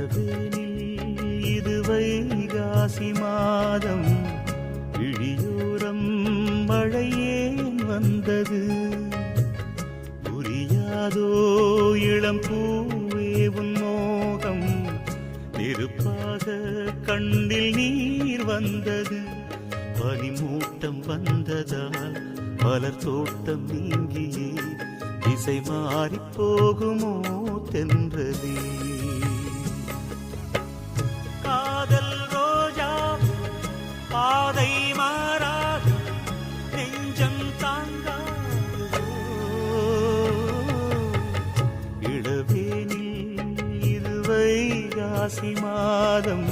இளவேனில் இது வைகாசி மாதம், விழியோரம் மழையேன் வந்தது. புரியாதோ இளம் பூவே உன் மோகம், நெருப்பாக கண்ணில் நீர் வந்தது. பனிமூட்டம் வந்ததால் மலர் தோட்டம் நீங்கியே திசை மாறி போகுமோ தென்றலே. காதல் ரோஜா பாதை மாறாது, நெஞ்சம் தாங்காதோ. இளவேனில் இது வைகாசி மாதம்,